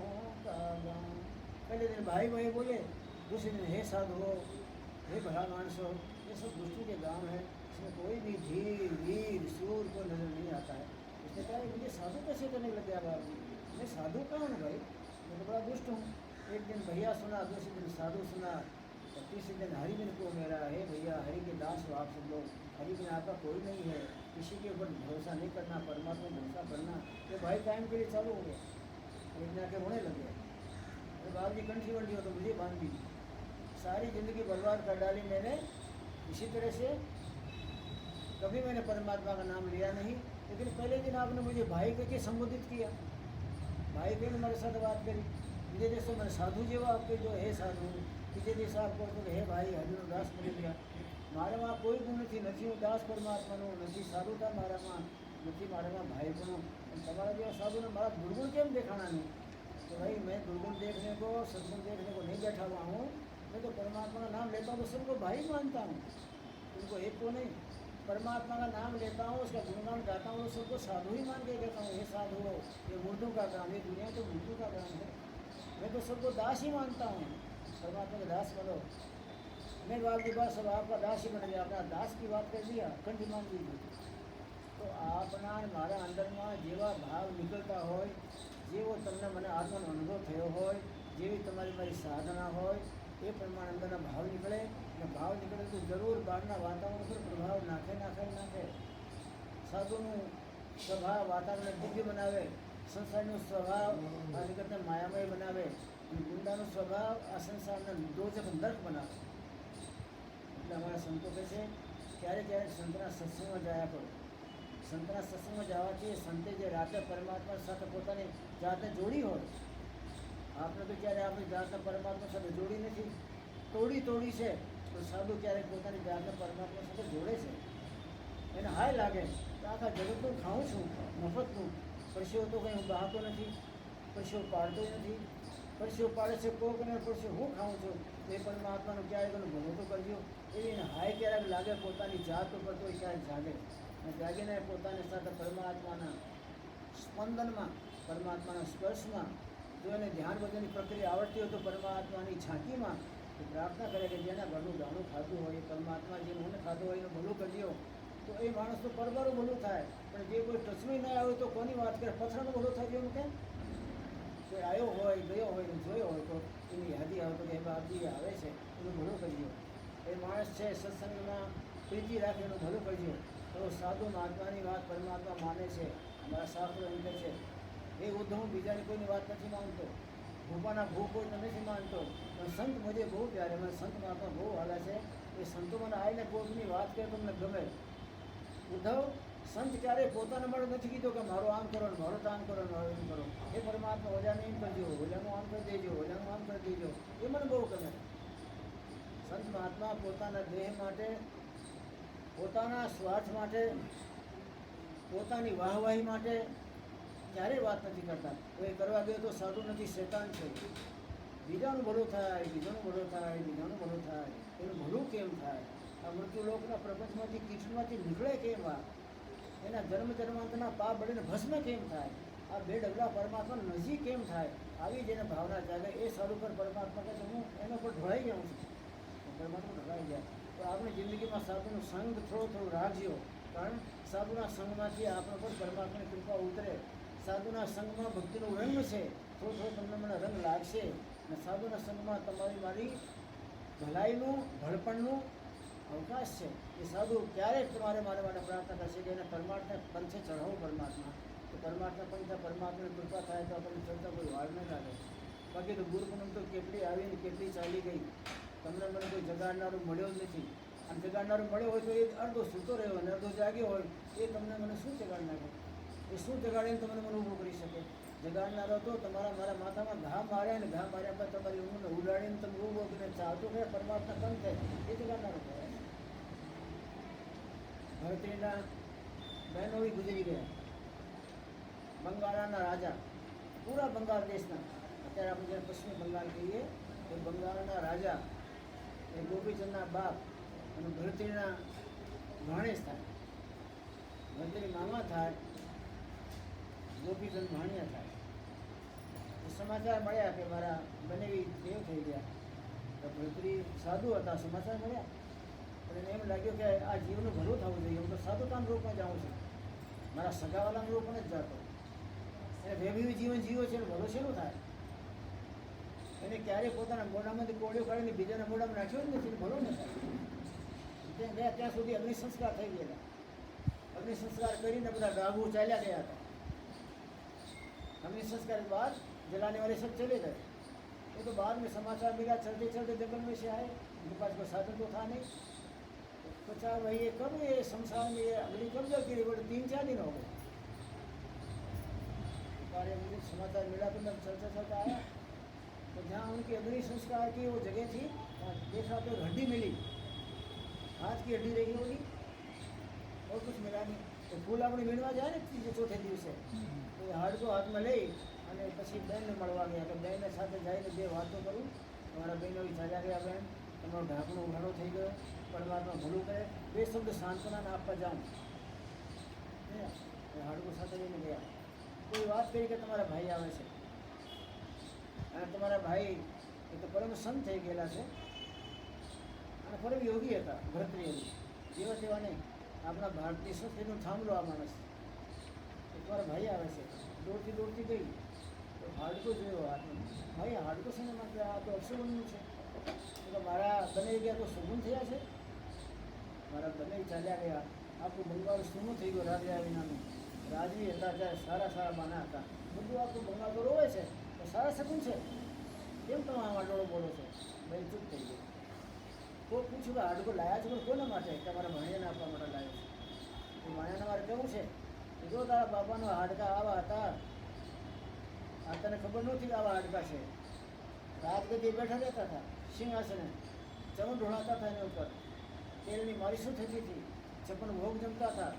का गांव। पहले दिन भाई भाई बोले, दूसरे दिन हे साधुओ, हे भला मानसो। ये सब दुष्टों के गांव है। इसमें कोई भी धीर वीर सूर को नजर नहीं आता है। उसने कहा मुझे साधु कैसे करने लग गया बाबू, मैं साधु कहाँ हूँ भाई, मैं तो बड़ा दुष्ट हूँ। एक दिन भैया सुना, दूसरे दिन साधु सुना, और तीसरे दिन हरि बिन को मेरा। है भैया, हरि के दास हो आप सब लोग। हरि बिन आपका कोई नहीं है। किसी के ऊपर भरोसा नहीं करना, परमात्मा भरोसा करना। ये भाई टाइम के लिए चालू हो गया। एक दिन आके रोने लग गया। अरे बाप जी कंठी वंठी हो तो मुझे बांध दी। सारी ज़िंदगी बर्बाद कर डाली मैंने। इसी तरह से कभी मैंने परमात्मा का नाम लिया नहीं। लेकिन पहले दिन आपने मुझे भाई करके संबोधित किया। भाई बहन मेरे साथ बात करी। मुझे जैसे मैंने साधु जेवा आपके जो है साधु, किसी जैसा आपको तो हे भाई હરિનો દાસ બની ગયા। મારામાં કોઈ ગુણ નથી હું દાસ પરમાત્માનો, નથી સાધુતા મારામાં, નથી મારામાં ભાઈપણું। તમારા જેવા સાધુને મારા દુર્ગुण કેમ દેખાણા નહીં? तो भाई मैं दुर्गुण देखने को सद्गुण देखने को नहीं बैठा हुआ हूँ। मैं तो परमात्मा का नाम लेता हूँ तो सबको भाई मानता हूँ, उनको एक को नहीं। परमात्मा का नाम लेता हूँ, उसका गुणगान गाता हूँ, सबको साधु ही मान के कहता हूँ हे साधु हो। ये मुर्दों का काम, ये दुनिया तो मुर्दों का काम है। मैं तो सबको दास ही मानता हूँ। परमात्मा के दास बनो। मैं बाप की बात सब आपका दास ही बन गया। अपना दास की बात कर दिया, कंठ मान दीजिए। तो आपना मारा अंदर में जेवा भाव निकलता हो, जेवो तमने મને આત્માનો અનુભવ થયો હોય, જેવી તમારી મારી સાધના હોય, એ પ્રમાણે અંદરના ભાવ નીકળે। અને ભાવ નીકળે તો જરૂર બહારના વાતાવરણ પર પ્રભાવ નાખે। સાધુનું સ્વભાવ વાતાવરણને દિવ્ય બનાવે, સંસારનો સ્વભાવ આ જગતને માયામય બનાવે, અને ગુંડાનો સ્વભાવ આ સંસારને દોજખ નર્ક બનાવે। એટલે અમારા સંતો કહે છે ક્યારેક સંતના સત્સંગમાં જાયા કરો। સંતના સત્સંગમાં જવાથી સંતે જે રાતે પરમાત્મા સાથે પોતાની જાતને જોડી હોય, આપણે તો ક્યારે આપણી જાતને પરમાત્મા સાથે જોડી નથી, તોડી છે। તો સાધુ ક્યારેક પોતાની જાતને પરમાત્મા સાથે જોડે છે। એને હાય લાગે તો આખા જગતનું ખાઉં છું મફતનું, પરસેવો તો કંઈ હું બહાતો નથી, પરસેવો પાડતો નથી, પરસેવો પાડે છે કોક ને પરસેવો હું ખાઉં છું। એ પરમાત્માનું ક્યારેક એનું ભલો તો કરજો। એવી એને હાય ક્યારેક લાગે પોતાની જાત ઉપર, તો ક્યારેક જાગે અને જાગીને પોતાની સાથે પરમાત્માના સ્પંદનમાં, પરમાત્માના સ્પર્શમાં, જો એને ધ્યાન ભજનની પ્રક્રિયા આવડતી હોય તો પરમાત્માની ઝાંકીમાં એ પ્રાર્થના કરે કે જેના ઘરનું દાણું ખાધું હોય એ પરમાત્મા જે મને ખાધું હોય એનું ભલું કરજો। તો એ માણસનું પરબારું ભલું થાય। પણ જે કોઈ ટચમી ના આવે તો કોની વાત કરે? પથરાનું ભલું થાય એમ કેમ? કોઈ આવ્યો હોય, ગયો હોય ને જોયો હોય તો એની યાદી આવે તો કે બાપજી આવે છે એનું ભલું કરજો। એ માણસ છે સત્સંગમાં પ્રીતિ રાખે એનું ભલું કરજો। તો સાધુ મહાત્માની વાત પરમાત્મા માને છે। અમારા શાસ્ત્રો એમ કહે છે એ ઉદ્ધવ બીજાની કોઈની વાત નથી માનતો, ભૂપાના ભૂ કોઈ નથી માનતો, પણ સંત મુજે બહુ પ્યારે, મને સંત મહાત્મા બહુ હાલે છે। એ સંતો મને આવીને કોઈની વાત કરે તો મને ગમે। ઉદ્ધવ સંત ક્યારેય પોતાના માટે નથી કીધો કે મારું આમ કરો ને મારું તો આમ કરો ને મારું એમ કરો। એ પરમાત્મા ઓજાને એમ કરજો, ઓજાનું આમ કરી દેજો, ઓજાનું આમ કરી દેજો, એ મને બહુ ગમે। સંત મહાત્મા પોતાના દેહ માટે, પોતાના સ્વાર્થ માટે, પોતાની વાહવાહી માટે ક્યારેય વાત નથી કરતા। તો એ કરવા ગયો તો સાધુ નથી, શેતાન છે। બીજાનું ભલું થાય, બીજાનું ભલું થાય, બીજાનું ભલું થાય, એનું ભલું કેમ થાય? આ મૃત્યુલોકના પ્રપંચમાંથી કીચડમાંથી નીકળે કેમ? એના જન્માંતરના પાપ બળીને ભસ્મ કેમ થાય? આ બે ડગલા પરમાત્મા નજીક કેમ થાય? આવી જેને ભાવના જાગે એ સાધુ પર પરમાત્મા કહે છે હું એના પર ઢોળાઈ જાઉં છું, પરમાત્મા ઢોળાઈ જાય। તો આપણી જિંદગીમાં સાધુનો સંગ થોડો રાખજો, કારણ સાધુના સંગમાંથી આપણા પર પરમાત્માની કૃપા ઉતરે। સાધુના સંગમાં ભક્તિનો રંગ છે, થોડો તમને મને રંગ લાગશે। અને સાધુના સંગમાં તમારી મારી ભલાઈનું ભળપણનું અવકાશ છે। એ સાધુ ક્યારેક તમારે મારા માટે પ્રાર્થના કરશે કે એને પરમાત્મા પંથે ચઢાવો પરમાત્મા। તો પરમાત્મા પણ ત્યાં પરમાત્માની કૃપા થાય તો આપણને ચડતા કોઈ વાર ન લાગે. બાકી તો ગુરુ પૂનમ તો કેટલી આવીને કેટલી ચાલી ગઈ, તમને મને કોઈ જગાડનારું મળ્યો જ નથી. અને જગાડનારું મળ્યો હોય તો એ અડધો સૂતો રહ્યો અને અડધો જાગ્યો હોય, એ તમને મને શું જગાડ નાખે? એ શું જગાડીને તમને મને ઊભો કરી શકે? જગાડનારો તો તમારા મારા માથામાં ઘા માર્યા ને ઘા માર્યા બાદ તમારી ઊંઘને ઉડાડીને તમે ઊભો કરીને ચાલતો કે પરમાત્મા કમ થાય એ જગાડનારો કહેવાય. ભરતરીના બહેનો ગુજરી ગયા. બંગાળના રાજા, પૂરા બંગાળ દેશના, અત્યારે આપણે જ્યારે પશ્ચિમ બંગાળ કહીએ એ બંગાળના રાજા એ ગોપીચંદના બાપ અને ભરતરીના ભાણેજ થાય. ભરતરી મામા થાય, ગોપીચંદ ભાણિયા થાય. સમાચાર મળ્યા કે મારા બનેવી દેવ થઈ ગયા. તો ભરતરી સાધુ હતા, સમાચાર મળ્યા પણ એને એમ લાગ્યું કે આ જીવનું ભલું થવું જોઈએ. હું તો સાધુતાના રૂપમાં જાઉં છું, મારા સગાવાલાના રૂપમાં જ જતો. એને વૈભવી જીવન જીવો છે, એનું ભલું શેનું થાય? એને ક્યારેય પોતાના મોઢામાંથી કોળીઓ કાઢીને બીજાના મોઢામાં નાખ્યો જ નથી, ભલું ન થાય. ત્યાં ગયા ત્યાં સુધી અગ્નિ સંસ્કાર થઈ ગયેલા. અગ્નિ સંસ્કાર કરીને બધા ગાભુ ચાલ્યા ગયા હતા. अग्नि संस्कार के बाद जलाने वाले सब चले गए. वो तो बाद में समाचार मिला, चलते चलते जंगल में से आए, उनके पास कोई साधन तो था नहीं. तो चार भाई ये कब ये शमशान में ये अग्नि कब जलती रही? बोले 3-4 दिन हो गए. कार्य मुझे समाचार मिला तो मैं चलता चलता आया तो जहाँ उनकी अग्नि संस्कार की वो जगह थी, वहाँ देखा तो हड्डी मिली, हाथ की हड्डी रही होगी और कुछ मिला नहीं. तो फूल अपने વીણવા જાય ને ત્રીજે ચોથે દિવસે તો એ હાડકો હાથમાં લઈ અને પછી બહેનને મળવા ગયા કે બહેનને સાથે જઈને બે વાતો કરું. તમારા બહેનો ચાલ્યા ગયા, બહેન તમારો ઢાંકણો ઉઘાડો થઈ ગયો, પરમાત્મા ભલું કરે, બે શબ્દ સાંત્વનાને આપવા જાઉં. એ હાડકો સાથે લઈને ગયા. કોઈ વાત કરી કે તમારા ભાઈ આવે છે અને તમારા ભાઈ એ તો પરમ સંત થઈ ગયેલા છે અને પરમ યોગી હતા. ભરતરી જેવા તેવા નહીં, આપણા ભારતીય સંસ્કૃતિનો થાંભલો આ માણસ. તમારા ભાઈ આવે છે. દોડતી દોડતી ગઈ તો હાડકો જોયો હાથમાં. ભાઈ હાડકો છે ને માટે આ તો અપશુગુણનું છે. તો મારા બને ગયા તો સુગુણ થયા છે. મારા બને ચાલ્યા ગયા. આખું બંગાળ સૂનું થઈ ગયું રાજા વિનાનું. રાજવી હતા ત્યારે સારા સારા બાના હતા. બધું આખું બંગાળ તો રોવે છે તો સારા સગુણ છે, કેમ તમે આમાં ડોળો બોલો છો? ભાઈ ચૂપ થઈ ગયું. કોઈ પૂછ્યું કે હાડકો લાયા છે પણ કોના માટે? કે મારા ભાણિયાને આપવા માટે લાવ્યો છે. એ ભાણિયાને મારે કેવું છે કે જો તારા બાપાનો હાડકા આવા હતા, આ તને ખબર નહોતી કે આવા હાડકા છે. રાત ગદી બેઠા રહેતા હતા સિંહાસને, ચમન ઢોળાતા હતા એની ઉપર, તેલની માલિશો થતી હતી, 56 ભોગ જમતા હતા.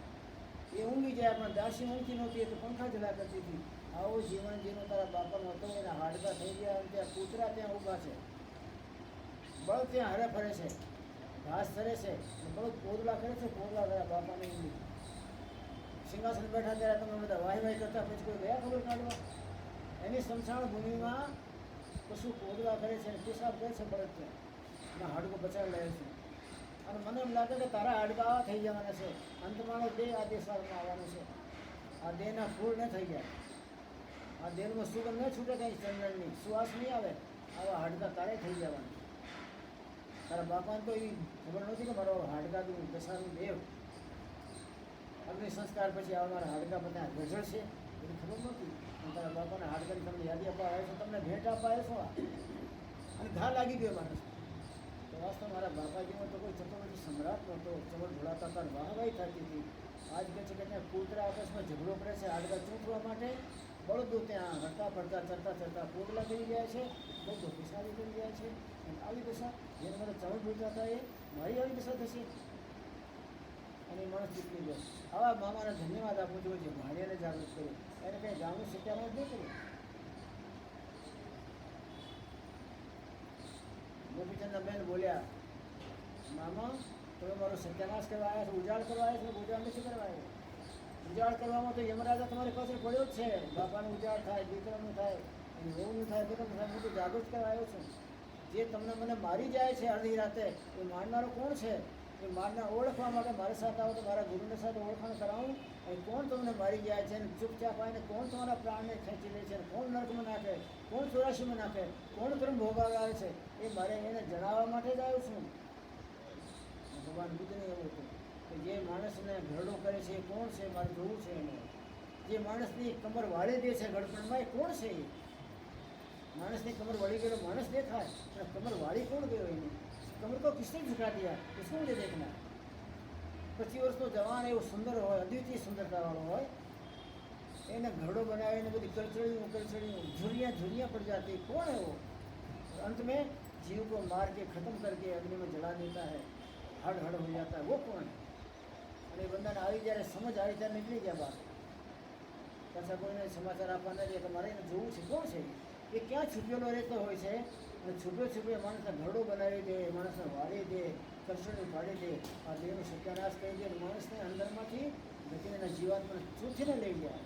એ ઊંઘી જાય પણ દાસી ઊંઘતી નહોતી, એ તો પંખા જલા કરતી હતી. આવું જીવન જેનું તારા બાપાનું હતું, એના હાડકા થઈ ગયા અને ત્યાં કૂતરા ત્યાં ઊભા છે, બળ ત્યાં હરે ફરે છે, ઘાસ ચરે છે, બળદ પોદલા કરે છે. પોદલા તારા બાપાને ઊંઘી સિંહાસન બેઠા ત્યારે તમે બધા વાહી વાહી કરતા, પછી કોઈ ગયા ખબર કાઢવા? એની સ્મશાન ભૂમિમાં કશું પોદલા કરે છે, પેશાબ કરે છે બળદ ત્યાં, એના હાડકો બચાવી લે છે. અને મને એમ લાગે કે તારા હાડકા આવા થઈ જવાના છે. અંતમાનો દેહ આ દેશમાં આવવાનો છે. આ દેહના ફૂલ ન થઈ જાય, આ દેહમાં સુગંધ ન છૂટે, કંઈ ચંદનની સુવાસ નહીં આવે. આવા હાડકા તારે થઈ જવાના. તારા બાપાને તો એ ખબર નહોતી કે મારો હાડકા તું દશાનું દેવ. અગ્નિ સંસ્કાર પછી આવા મારા હાડકા બધા ગઝળ છે એની ખબર નહોતી. અને તારા બાપાના હાડકાની તમને યાદી આપવા આવ્યો છો, તમને ભેટ આપવા આવ્યો છો. અને ઘા લાગી ગયો માણસ. તો વાસ્તવ મારા બાપાજીમાં તો કોઈ ચક્રવર્તી સમ્રાટ નહોતો. ચમર ઢોળાતા તાર વાહવાઈ થતી હતી. આજ કહે છે કે ત્યાં કૂતરા આપસમાં ઝઘડો કરે છે હાડકા ચૂંટવા માટે. બળદો ત્યાં હરતા ફરતા ચરતા ચરતા પોગલા કરી ગયા છે, બળદો પિસારી કરી ગયા છે. અને આવી દશા જેને મને ચમર ઢોળતા હતા એ મારી આવી દશા થશે. અને એ માણસ ચૂકી ગયો. આવા મામાને ધન્યવાદ આપું છું જે ભાણિયાને જાગૃત કર્યું. એને કંઈ ગામનું સત્યામાં જ નહીં કર્યું. ગોપીચંદના બેન બોલ્યા, મામા તમે મારો સત્યાનાશ કરવા આવ્યા છો, ઉજાડ કરવા આવ્યા છો? ઉજાડ નથી કરવા આવ્યો. ઉજાડ કરવામાં તો યમરાજા તમારી પાસે પડ્યો જ છે. બાપાનું ઉજાડ થાય, દીકરાનું થાય, એની વહુનું થાય, બેટાનું થાય. હું તો જાગૃત કરવા આવ્યો છું. જે તમને મને મારી જાય છે અડધી રાતે, એ મારનારો કોણ છે? એ મારનાર ઓળખવા માટે મારી સાથે આવો તો મારા ગુરુની સાથે ઓળખાણ કરાવું. અને કોણ તમને મારી જાય છે અને ચૂપચાપ આવીને કોણ તમારા પ્રાણને ખેંચી લે છે, કોણ નર્કમાં નાખે, કોણ 84માં નાખે, કોણ કર્મ ભોગાવે આવે છે, એ મારે એને જણાવવા માટે જ આવ્યો છું. ભગવાન બુદ્ધને એવું હતું કે જે માણસને ઘરડો કરે છે એ કોણ છે, મારે જોવું છે એને. જે માણસની કમર વાળી દે છે ગળપણમાં, એ કોણ છે? એ માણસની કમર વળી ગયેલો માણસ દેખાય, પણ કમર વાળી કોણ ગયો એની? कमर को किसने झुका दिया, इसको मुझे देखना है। 25 વર્ષનો જવાન એવો સુંદર હોય, અદ્વિતીય સુંદરતાવાળો હોય, એને ઘરડો बनावे, बड़ी कलचड़ी झुरियाँ पड़ जाती, कौन है वो? अंत में जीव को मार के ख़त्म करके अग्नि में जला देता है, हड़ हड़ हो जाता है, वो कौन है? अरे बंदा ने आई जाए समझ आई त्यारे निकली गया बात। पाछा कोईने समाचार आपवा न दे कि मारे એને જોવું છે, કોણ છે એ? ક્યાં છુપેલો રહેતો હોય છે અને છુપે માણસને ઘરડો બનાવી દે, માણસને વાળી દે, કરસડી પાડી દે, આ દેહનો સત્યાનાશ કરી દે, માણસને અંદરમાંથી ગતિને એના જીવાત્માને ચૂંથીને લઈ જાય।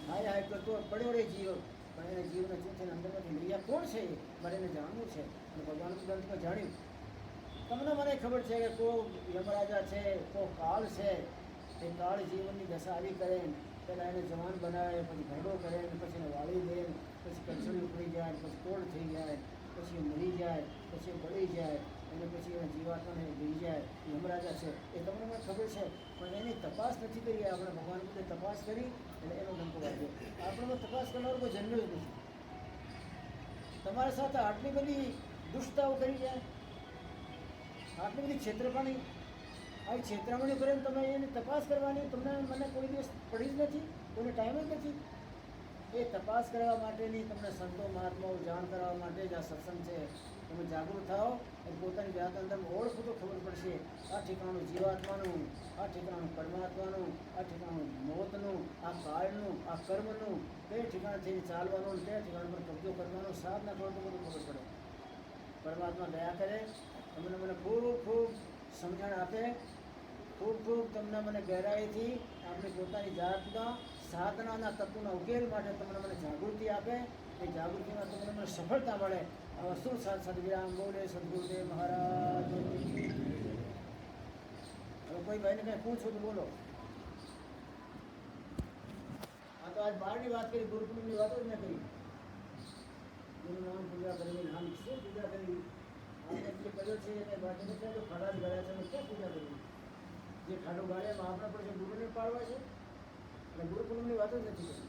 હાય હાય કરતો પડ્યો રે જીવ, પણ એને જીવને ચૂંથીને અંદરમાંથી લઈ જાય, કોણ છે એ? મારે એને જાણવું છે। અને ભગવાનના ગ્રંથમાં જાણ્યું, તમને મને ખબર છે કે કોઈ યમરાજા છે, કોઈ કાળ છે, એ કાળ જીવનની દશા આવી કરે, પહેલાં એને જવાન બનાવે, પછી ઘરડો કરે, પછી એને વાળી દે, પછી કચડી ઉપડી જાય, પછી કોળ થઈ જાય, પછી એ મરી જાય, પછી એ બળી જાય, અને પછી એના જીવાત્માને લઈ જાય, યમરાજા છે એ તમને મને ખબર છે, પણ એની તપાસ નથી કરી। આપણે ભગવાન પોતે તપાસ કરી એટલે એનો ડંકો વાગ્યો। આપણે તપાસ કરનારો કોઈ જન્મ્યો જ નથી। તમારી સાથે આટલી બધી દુષ્ટતાઓ કરી જાય, આટલી બધી છેતરપાણી, આવી છેતરામણી કરે ને તમે એની તપાસ કરવાની તમને મને કોઈ દિવસ પડી જ નથી, કોઈને ટાઈમ જ નથી। એ તપાસ કરવા માટેની તમને સંતો મહાત્માઓ જાણ કરવા માટે જ આ સત્સંગ છે। તમે જાગૃત થાઓ અને પોતાની જાત અંદર ઓળખો તો ખબર પડશે, આ ઠેકાણું જીવાત્માનું, આ ઠેકાણું પરમાત્માનું, આ ઠેકાણું મોતનું, આ કાળનું, આ કર્મનું, કઈ ઠેકાણેથી ચાલવાનું, કયા ઠેકાણ પર કબજો કરવાનો, સાધના કરો તો બધું ખબર પડે। પરમાત્મા દયા કરે, તમને મને ખૂબ ખૂબ સમજણ આપે, ખૂબ તમને મને ગહેરાઈથી આપણી પોતાની જાતના સાધનાના તત્વના ઉકેલ માટે તમને મને જાગૃતિ આપે, એ જાગૃતિમાં તમને મને સફળતા મળે। આ વસ્તુ સદવિરામ બોલે સદગુરુદેવ મહારાજ। હવે કોઈ ભાઈને કંઈ પૂછો તો બોલો। આ તો આજ બહારની વાત કરી, ગુરુકુળની વાતો જ ન કરી। ગુરુ નામ પૂજા કરી, નામ શું પૂજા કરી? આપણે જે કર્યો છે એને બાકી નથી, તો ખાડા જ ગયા છે, ક્યાં પૂજા કરી? જે ખાડો ગાળ્યામાં આપણા પર જે ગુરુને પાડવા છે, એટલે ગુરુકુળની વાતો જ નથી કરી।